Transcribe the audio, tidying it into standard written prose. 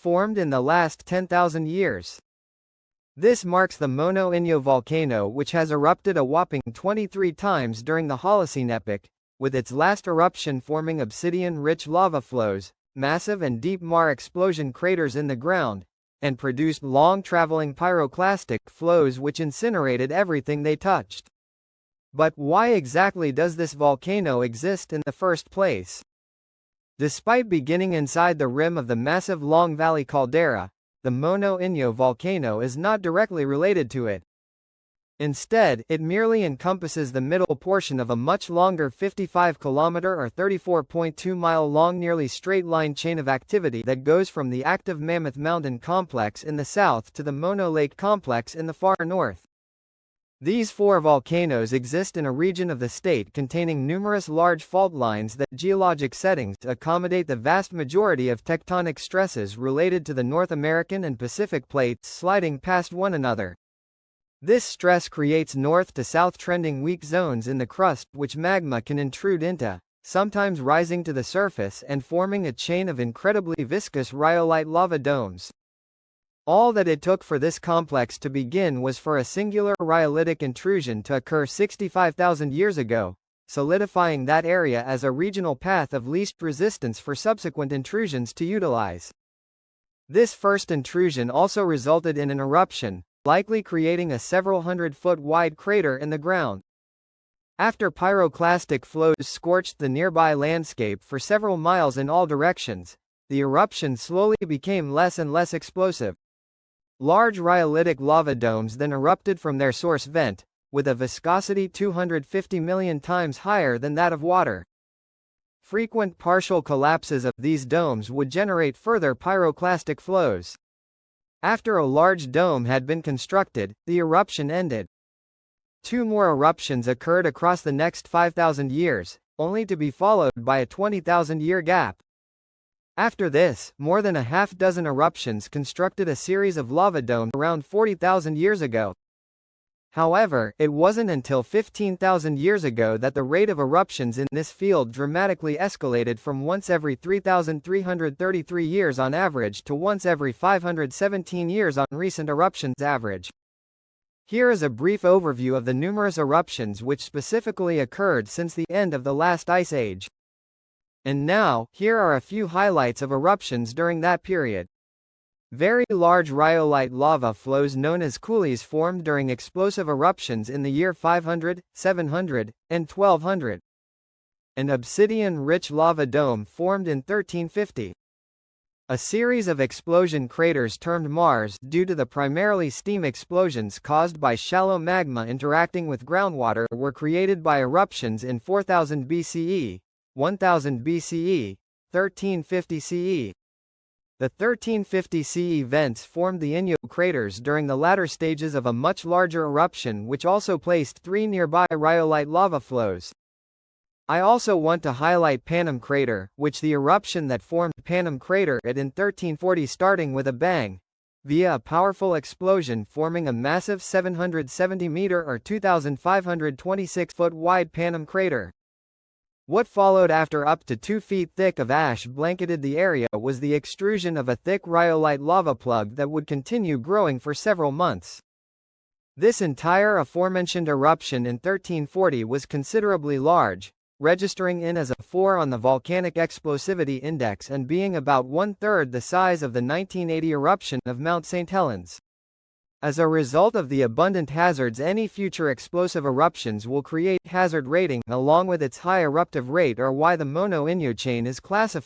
formed in the last 10,000 years. This marks the Mono-Inyo volcano, which has erupted a whopping 23 times during the Holocene epoch, with its last eruption forming obsidian-rich lava flows, massive and deep explosion craters in the ground, and produced long-traveling pyroclastic flows which incinerated everything they touched. But why exactly does this volcano exist in the first place? Despite beginning inside the rim of the massive Long Valley caldera, the Mono-Inyo volcano is not directly related to it. Instead, it merely encompasses the middle portion of a much longer 55-kilometer or 34.2-mile long nearly straight-line chain of activity that goes from the active Mammoth Mountain complex in the south to the Mono Lake complex in the far north. These four volcanoes exist in a region of the state containing numerous large fault lines that geologic settings accommodate the vast majority of tectonic stresses related to the North American and Pacific plates sliding past one another. This stress creates north to south trending weak zones in the crust which magma can intrude into, sometimes rising to the surface and forming a chain of incredibly viscous rhyolite lava domes. All that it took for this complex to begin was for a singular rhyolitic intrusion to occur 65,000 years ago, solidifying that area as a regional path of least resistance for subsequent intrusions to utilize. This first intrusion also resulted in an eruption, likely creating a several hundred-foot wide crater in the ground. After pyroclastic flows scorched the nearby landscape for several miles in all directions, the eruption slowly became less and less explosive. Large rhyolitic lava domes then erupted from their source vent, with a viscosity 250 million times higher than that of water. Frequent partial collapses of these domes would generate further pyroclastic flows. After a large dome had been constructed, the eruption ended. Two more eruptions occurred across the next 5,000 years, only to be followed by a 20,000-year gap. After this, more than a half-dozen eruptions constructed a series of lava domes around 40,000 years ago. However, it wasn't until 15,000 years ago that the rate of eruptions in this field dramatically escalated from once every 3,333 years on average to once every 517 years on recent eruptions average. Here is a brief overview of the numerous eruptions which specifically occurred since the end of the last ice age. And now, here are a few highlights of eruptions during that period. Very large rhyolite lava flows known as coulees formed during explosive eruptions in the year 500, 700, and 1200. An obsidian-rich lava dome formed in 1350. A series of explosion craters termed Mars due to the primarily steam explosions caused by shallow magma interacting with groundwater were created by eruptions in 4000 BCE, 1000 BCE, 1350 CE. The 1350 CE vents formed the Inyo craters during the latter stages of a much larger eruption which also placed three nearby rhyolite lava flows. I also want to highlight Panem crater, which the eruption that formed Panem crater in 1340 starting with a bang, via a powerful explosion forming a massive 770-meter or 2,526-foot wide Panem crater. What followed after up to 2 feet thick of ash blanketed the area was the extrusion of a thick rhyolite lava plug that would continue growing for several months. This entire aforementioned eruption in 1340 was considerably large, registering in as a 4 on the Volcanic Explosivity Index and being about one-third the size of the 1980 eruption of Mount St. Helens. As a result of the abundant hazards any future explosive eruptions will create, hazard rating along with its high eruptive rate are why the Mono-Inyo chain is classified